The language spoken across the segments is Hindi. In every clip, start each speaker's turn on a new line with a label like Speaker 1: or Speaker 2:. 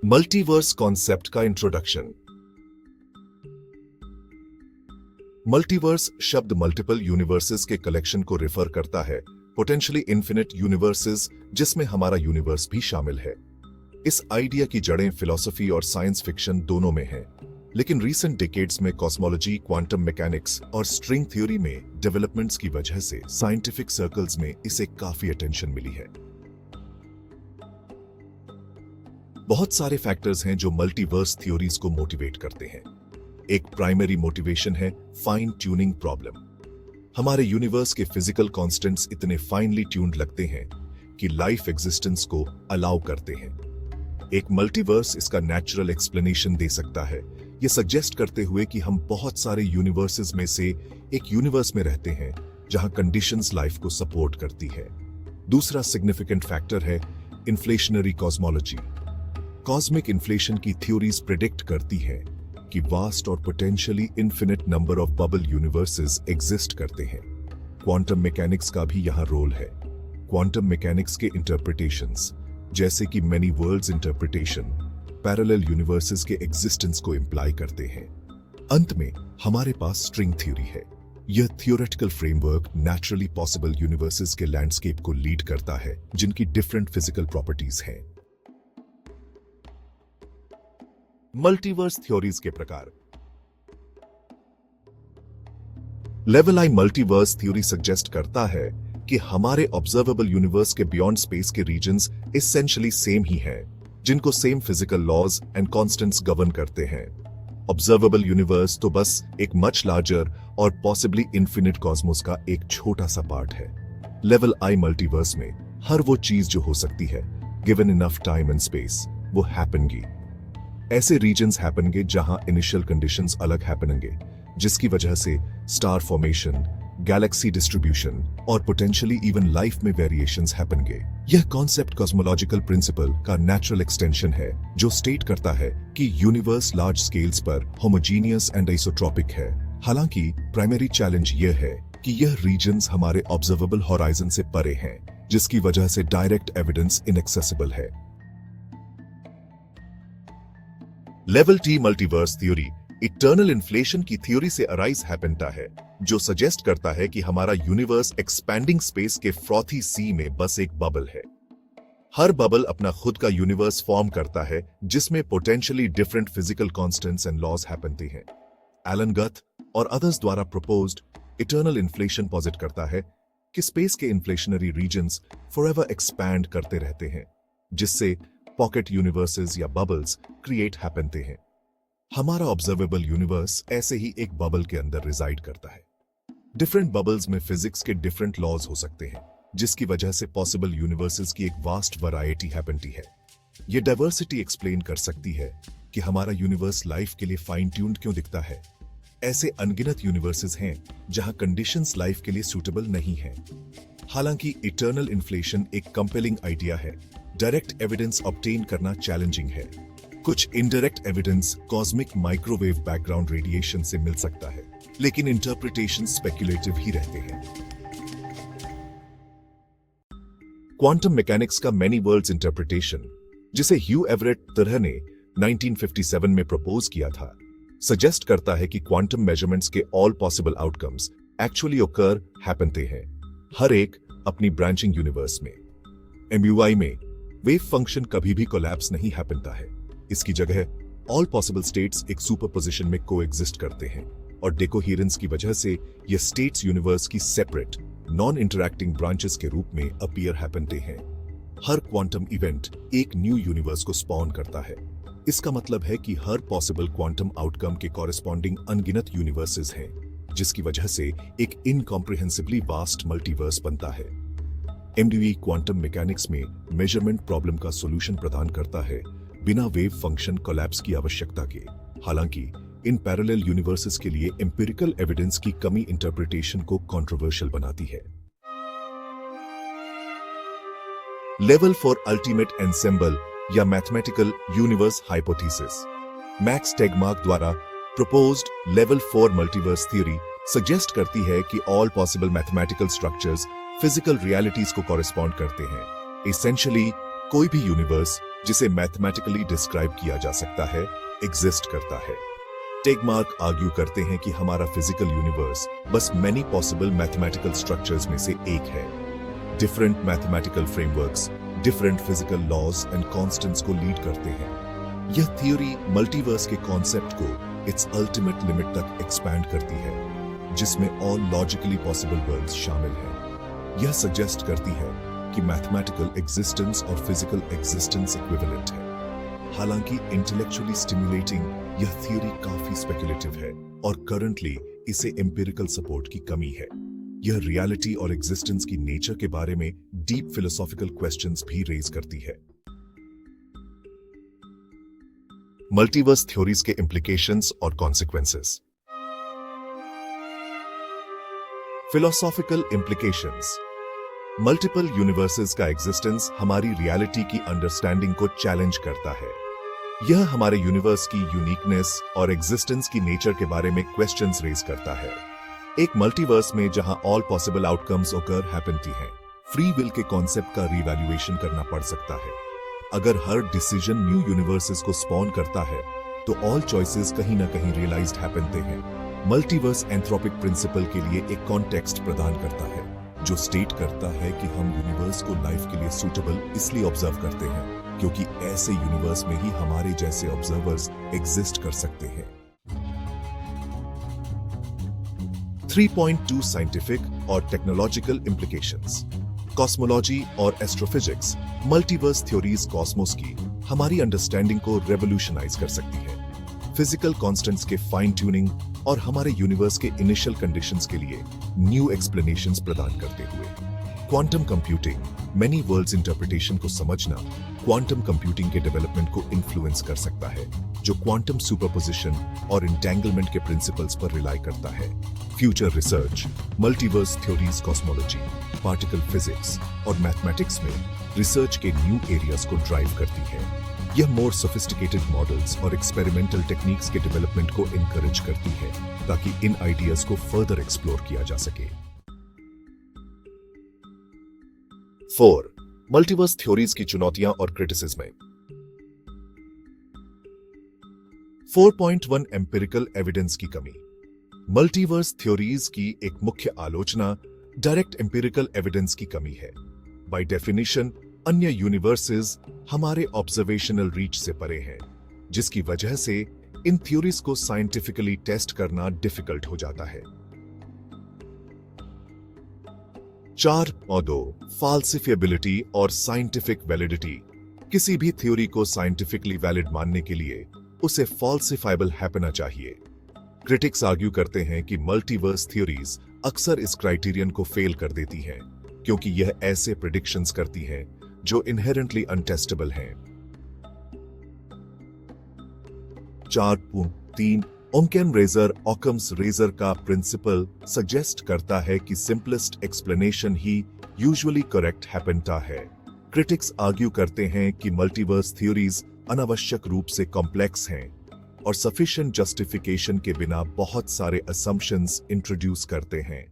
Speaker 1: मल्टीवर्स कॉन्सेप्ट का इंट्रोडक्शन। मल्टीवर्स शब्द मल्टीपल यूनिवर्सेस के कलेक्शन को रेफर करता है, पोटेंशियली इन्फिनिट यूनिवर्सेस जिसमें हमारा यूनिवर्स भी शामिल है। इस आइडिया की जड़ें फिलॉसफी और साइंस फिक्शन दोनों में हैं, लेकिन रीसेंट डिकेड्स में कॉस्मोलॉजी, क्वांटम मैकेनिक्स और स्ट्रिंग थ्योरी में डेवलपमेंट्स की वजह से साइंटिफिक सर्कल्स में इसे काफी अटेंशन मिली है। बहुत सारे फैक्टर्स हैं जो मल्टीवर्स थ्योरीज को मोटिवेट करते हैं। एक प्राइमरी मोटिवेशन है फाइन ट्यूनिंग प्रॉब्लम। हमारे यूनिवर्स के फिजिकल कांस्टेंट्स इतने फाइनली ट्यून्ड लगते हैं कि लाइफ एग्जिस्टेंस को अलाउ करते हैं। एक मल्टीवर्स इसका नेचुरल एक्सप्लेनेशन दे सकता है, ये सजेस्ट करते हुए कि हम बहुत सारे यूनिवर्सेस में से एक यूनिवर्स में रहते हैं जहां कंडीशंस लाइफ को सपोर्ट करती है। दूसरा सिग्निफिकेंट फैक्टर है इन्फ्लेशनरी कॉस्मोलॉजी। कॉस्मिक इन्फ्लेशन की थ्योरीज प्रेडिक्ट करती हैं कि वास्ट और potentially infinite number of bubble universes exist करते हैं। क्वांटम मैकेनिक्स का भी यहां रोल है। क्वांटम मैकेनिक्स के इंटरप्रिटेशंस जैसे कि many world's interpretation parallel universes के एग्जिस्टेंस को इंप्लाई करते हैं। अंत में हमारे पास स्ट्रिंग थ्योरी है। यह theoretical framework naturally possible universes के लैंडस्केप को लीड करता है जिनकी डिफरेंट फिजिकल प्रॉपर्टीज हैं। मल्टीवर्स थ्योरीज के प्रकार। Level I multiverse theory suggest करता है कि हमारे ऑब्जर्वेबल यूनिवर्स के बियॉन्ड स्पेस के रीजन्स एसेंशियली सेम ही हैं, जिनको same physical laws and constants govern करते हैं। ऑब्जर्वेबल यूनिवर्स तो बस एक मच लार्जर और पॉसिबली इन्फिनिट कॉस्मोस का एक छोटा सा पार्ट है। लेवल आई मल्टीवर्स में हर वो चीज जो हो सकती है given enough time and space वो हैपनगी। ऐसे रीजन्स हैपनगे जहां इनिशियल कंडीशंस अलग हैपनेंगे, जिसकी वजह से स्टार फॉर्मेशन, गैलेक्सी डिस्ट्रीब्यूशन और पोटेंशियली इवन लाइफ में वेरिएशंस हैपनगे। यह कॉन्सेप्ट कॉस्मोलॉजिकल प्रिंसिपल का नेचुरल एक्सटेंशन है जो स्टेट करता है कि यूनिवर्स लार्ज स्केल्स पर होमोजीनियस एंड आइसोट्रॉपिक है। हालांकि प्राइमरी चैलेंज यह है कि यह रीजन्स हमारे ऑब्जर्वेबल होराइजन से परे हैं, जिसकी वजह से डायरेक्ट एविडेंस इनएक्सेसिबल है। Level T multiverse theory eternal inflation की थ्योरी से अराइज हैपनता है, जो सजेस्ट करता है कि हमारा यूनिवर्स एक्सपैंडिंग स्पेस के फ्रॉथी सी में बस एक बबल है। हर बबल अपना खुद का यूनिवर्स फॉर्म करता है जिसमें potentially different physical constants and laws हैपनते हैं। एलन गथ और अदर्स द्वारा प्रपोज्ड इटर्नल इन्फ्लेशन पॉजिट करता है कि स्पेस के इन्फ्लेशनरी रीजन्स फॉरएवर एक्सपैंड करते रहते हैं, जिससे पॉकेट यूनिवर्सेस या बबल्स क्रिएट हैपनते हैं। हमारा ऑब्जर्वेबल यूनिवर्स ऐसे ही एक बबल के अंदर रिजाइड करता है। डिफरेंट बबल्स में फिजिक्स के डिफरेंट लॉज हो सकते हैं, जिसकी वजह से पॉसिबल यूनिवर्सेस की एक वास्ट वैरायटी हैपनती है। यह डाइवर्सिटी एक्सप्लेन कर सकती है कि हमारा यूनिवर्स लाइफ के लिए फाइन ट्यून्ड क्यों दिखता है। ऐसे अनगिनत यूनिवर्सेस हैं जहां कंडीशंस लाइफ के लिए सूटेबल नहीं हैं। हालांकि इटर्नल इन्फ्लेशन एक कंपेलिंग आइडिया है, डायरेक्ट एविडेंस ऑब्टेन करना चैलेंजिंग है। कुछ indirect evidence cosmic microwave background radiation से मिल सकता है, लेकिन इंटरप्रिटेशन स्पेक्युलेटिव ही रहते हैं। क्वांटम मैकेनिक्स का मेनी वर्ल्ड्स इंटरप्रिटेशन, जिसे ह्यू एवरेट तरह ने 1957 में प्रपोज किया था, सजेस्ट करता है कि क्वांटम मेजरमेंट्स के ऑल पॉसिबल आउटकम्स एक्चुअली ओकर हैपनते हैं, हर एक अपनी ब्रांचिंग यूनिवर्स में। एमयूआई में वेव फंक्शन कभी भी कोलैप्स नहीं हैपनता है। इसकी जगह ऑल पॉसिबल स्टेट्स एक सुपरपोजिशन में कोएग्जिस्ट करते हैं और डेकोहेरेंस की वजह से ये स्टेट्स यूनिवर्स की सेपरेट नॉन इंटरैक्टिंग ब्रांचेस के रूप में अपीयर हैपनते हैं। हर क्वांटम इवेंट एक न्यू यूनिवर्स को स्पॉन करता है। इसका मतलब है कि हर पॉसिबल क्वांटम आउटकम के कॉरेस्पॉन्डिंग अनगिनत यूनिवर्सेस हैं, जिसकी वजह से एक इनकॉम्प्रिहेंसिबली वास्ट मल्टीवर्स बनता है। एमडीवी क्वांटम मैकेनिक्स में मेजरमेंट प्रॉब्लम का सॉल्यूशन प्रदान करता है बिना वेव फंक्शन कोलैप्स की आवश्यकता के। हालांकि इन पैरेलल यूनिवर्सेस के लिए एम्पिरिकल एविडेंस की कमी इंटरप्रिटेशन को कंट्रोवर्शियल बनाती है। लेवल फॉर अल्टीमेट एंसेंबल या mathematical universe hypothesis. Max Tegmark द्वारा proposed level 4 multiverse theory suggest करती है कि all possible mathematical structures physical realities को कॉरेस्पॉन्ड करते हैं। एसेंशियली कोई भी यूनिवर्स जिसे मैथमेटिकली डिस्क्राइब किया जा सकता है एग्जिस्ट करता है। टेगमार्क आर्ग्यू करते हैं कि हमारा फिजिकल यूनिवर्स बस मेनी पॉसिबल मैथमेटिकल स्ट्रक्चर्स में से एक है। Different mathematical frameworks different physical laws and constants को लीड करते हैं। यह थ्योरी मल्टीवर्स के कॉन्सेप्ट को इट्स अल्टीमेट लिमिट तक एक्सपैंड करती है, जिसमें ऑल लॉजिकली पॉसिबल वर्ल्ड्स शामिल हैं। यह सजेस्ट करती है कि मैथमेटिकल एग्जिस्टेंस और फिजिकल एग्जिस्टेंस इक्विवेलेंट है। हालांकि इंटेलेक्चुअली स्टिमुलेटिंग यह थ्योरी काफी स्पेकुलेटिव है और करंटली इसे एम्पिरिकल सपोर्ट की कमी है। यह रियलिटी और एग्जिस्टेंस की नेचर के बारे में डीप फिलोसॉफिकल क्वेश्चंस भी रेज करती है। मल्टीवर्स थ्योरीज के इंप्लीकेशंस और consequences. Philosophical implications. Multiple universes का एग्जिस्टेंस हमारी रियलिटी की अंडरस्टैंडिंग को चैलेंज करता है। यह हमारे यूनिवर्स की यूनिकनेस और एग्जिस्टेंस की नेचर के बारे में क्वेश्चंस रेज करता है। एक मल्टीवर्स में जहां ऑल पॉसिबल आउटकम्स ओकर हैपनती हैं, फ्री विल के कॉन्सेप्ट का रिवैल्यूएशन करना पड़ सकता है। अगर हर डिसीजन न्यू यूनिवर्सेस को स्पॉन करता है, तो ऑल चॉइसेस कहीं ना कहीं रियलाइज्ड हैपनते हैं। मल्टीवर्स एंथ्रोपिक प्रिंसिपल के लिए एक कॉन्टेक्स्ट प्रदान करता है, जो स्टेट करता है कि हम यूनिवर्स को लाइफ के लिए सूटेबल इसलिए ऑब्जर्व करते हैं क्योंकि ऐसे यूनिवर्स में ही हमारे जैसे ऑब्जर्वर्स एग्जिस्ट कर सकते हैं। 3.2 साइंटिफिक और टेक्नोलॉजिकल इंप्लीकेशंस। कॉस्मोलॉजी और एस्ट्रोफिजिक्स मल्टीवर्स थ्योरीज कॉस्मोस की हमारी अंडरस्टैंडिंग को रेवोल्यूशनाइज कर सकती है। फिजिकल कांस्टेंट्स के फाइन ट्यूनिंग और हमारे यूनिवर्स के इनिशियल कंडीशंस के लिए न्यू एक्सप्लेनेशंस प्रदान करते हुए quantum computing many world's interpretation को समझना क्वांटम कंप्यूटिंग के डेवलपमेंट को इन्फ्लुएंस कर सकता है, जो क्वांटम सुपरपोजिशन और इंटेंगलमेंट के प्रिंसिपल्स पर रिलाई करता है। Future research multiverse theories cosmology, particle physics और मैथमेटिक्स में रिसर्च के न्यू एरियाज को ड्राइव करती है। यह मोर सोफिस्टिकेटेड मॉडल्स और एक्सपेरिमेंटल टेक्निक्स के डेवलपमेंट को इनकरेज करती है ताकि इन आइडियाज को फर्दर एक्सप्लोर किया जा सके। 4. मल्टीवर्स थ्योरीज की चुनौतियां और क्रिटिसिज्म। 4.1 एम्पिरिकल एविडेंस की कमी। मल्टीवर्स थ्योरीज की एक मुख्य आलोचना डायरेक्ट एम्पिरिकल एविडेंस की कमी है। बाय डेफिनेशन अन्य यूनिवर्सेस हमारे ऑब्जर्वेशनल रीच से परे हैं, जिसकी वजह से इन थ्योरीज को साइंटिफिकली टेस्ट करना डिफिकल्ट हो जाता है। 4.2 फाल्सिफिएबिलिटी और साइंटिफिक वैलिडिटी। किसी भी थ्योरी को साइंटिफिकली वैलिड मानने के लिए उसे फॉल्सिफाइबल हैपना चाहिए। क्रिटिक्स आर्ग्यू करते हैं कि मल्टीवर्स थ्योरीज अक्सर इस क्राइटेरियन को फेल कर देती हैं, क्योंकि यह ऐसे प्रेडिक्शंस करती हैं जो इनहेरेंटली अनटेस्टेबल हैं। 4.3 ओकम्स रेजर का प्रिंसिपल सजेस्ट करता है कि सिंपलेस्ट एक्सप्लेनेशन ही यूजुअली करेक्ट हैपनता है। क्रिटिक्स आर्ग्यू करते हैं कि मल्टीवर्स थ्योरीज अनावश्यक रूप से कॉम्प्लेक्स हैं और सफिशिएंट जस्टिफिकेशन के बिना बहुत सारे असम्पशंस इंट्रोड्यूस करते हैं।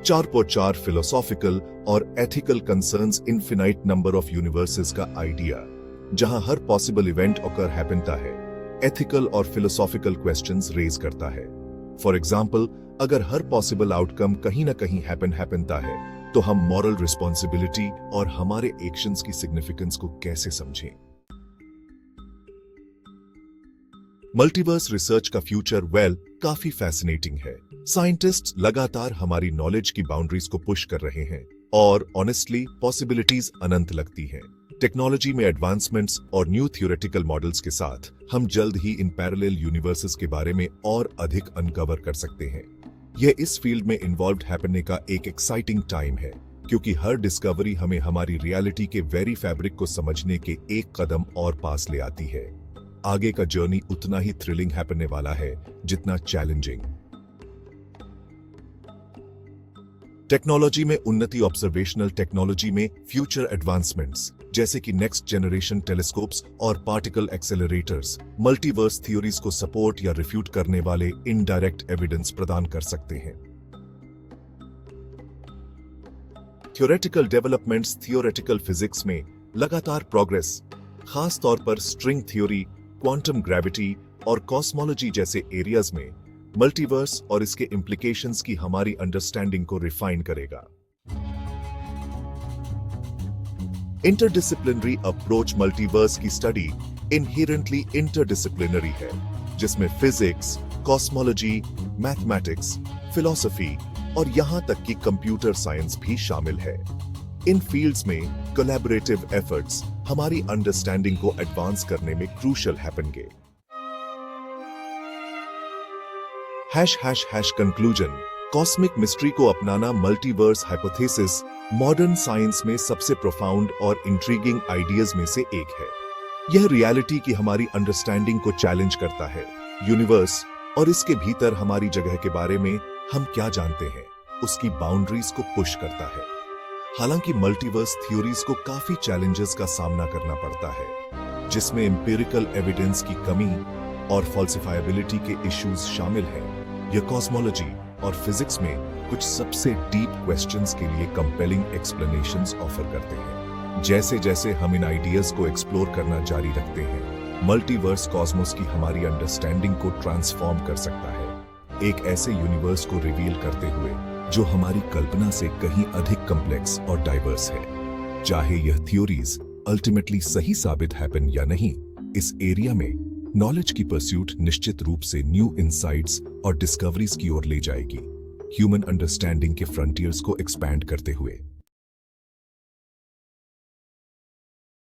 Speaker 1: 4.4 फिलोसॉफिकल और ethical concerns infinite number of universes का आइडिया, जहां हर पॉसिबल इवेंट ऑकर हैपनता है, एथिकल और फिलोसॉफिकल क्वेश्चंस रेज करता है। फॉर एग्जाम्पल, अगर हर पॉसिबल आउटकम कहीं ना कहीं हैपनता है, तो हम मॉरल रिस्पॉन्सिबिलिटी और हमारे एक्शंस की सिग्निफिकेंस को कैसे समझें? मल्टीवर्स रिसर्च का फ्यूचर काफी फैसिनेटिंग है। साइंटिस्ट्स लगातार हमारी नॉलेज की बाउंड्रीज को पुश कर रहे हैं और ऑनेस्टली पॉसिबिलिटीज अनंत लगती हैं। टेक्नोलॉजी में एडवांसमेंट्स और न्यू थ्योरेटिकल मॉडल्स के साथ हम जल्द ही इन पैरेलल यूनिवर्सेस के बारे में और अधिक अनकवर कर सकते हैं। यह इस फील्ड में इन्वॉल्व हैपनने का एक एक्साइटिंग टाइम है, क्योंकि हर डिस्कवरी हमें हमारी रियलिटी के वेरी फैब्रिक को समझने के एक कदम और पास ले आती है। आगे का जर्नी उतना ही थ्रिलिंग हैपनने वाला है जितना चैलेंजिंग। टेक्नोलॉजी में उन्नति। ऑब्जर्वेशनल टेक्नोलॉजी में फ्यूचर एडवांसमेंट्स जैसे कि नेक्स्ट जनरेशन टेलीस्कोप्स और पार्टिकल एक्सेलरेटर्स मल्टीवर्स थ्योरीज को सपोर्ट या रिफ्यूट करने वाले इनडायरेक्ट एविडेंस प्रदान कर सकते हैं। थ्योरेटिकल डेवलपमेंट्स थियोरेटिकल फिजिक्स में लगातार प्रोग्रेस, खास तौर पर स्ट्रिंग थ्योरी, क्वांटम ग्रेविटी और कॉस्मोलॉजी जैसे एरियाज में मल्टीवर्स और इसके इम्प्लीकेशंस की हमारी अंडरस्टैंडिंग को रिफाइन करेगा। इंटरडिसिप्लिनरी अप्रोच मल्टीवर्स की स्टडी इनहेरेंटली इंटरडिसिप्लिनरी है, जिसमें फिजिक्स, कॉस्मोलॉजी, मैथमेटिक्स, फिलॉसफी और यहां तक कि कंप्यूटर साइंस भी शामिल है। इन फील्ड्स में कोलैबोरेटिव एफर्ट्स हमारी अंडरस्टैंडिंग को एडवांस करने में क्रूशियल हैपेंगे। कंक्लूजन, कॉस्मिक मिस्ट्री को अपनाना मल्टीवर्स हाइपोथेसिस मॉडर्न साइंस में सबसे प्रोफाउंड और इंट्रीगिंग आइडियाज में से एक है। यह रियलिटी की हमारी अंडरस्टैंडिंग को चैलेंज करता है। यूनिवर्स और इसके भीतर हमारी जगह के बारे में हम क्या जानते हैं, उसकी बाउंड्रीज को पुश करता है। हालांकि मल्टीवर्स थ्योरीज को काफी चैलेंजेस का सामना करना पड़ता है, जिसमें एम्पिरिकल एविडेंस की कमी और फॉल्सिफाइबिलिटी के इश्यूज शामिल हैं। यह कॉस्मोलॉजी और फिजिक्स में कुछ सबसे डीप क्वेश्चंस के लिए कंपेलिंग एक्सप्लेनेशंस ऑफर करते हैं। जैसे जैसे हम इन आइडियाज को एक्सप्लोर करना जारी रखते हैं, मल्टीवर्स कॉस्मोस की हमारी अंडरस्टैंडिंग को ट्रांसफॉर्म कर सकता है, एक ऐसे यूनिवर्स को रिवील करते हुए जो हमारी कल्पना से कहीं अधिक कॉम्प्लेक्स और डाइवर्स है। चाहे यह थ्योरीज अल्टीमेटली सही साबित हैपन या नहीं, इस एरिया में नॉलेज की परस्यूट निश्चित रूप से न्यू इनसाइट्स और डिस्कवरीज की ओर ले जाएगी, ह्यूमन अंडरस्टैंडिंग के फ्रंटियर्स को एक्सपैंड करते हुए।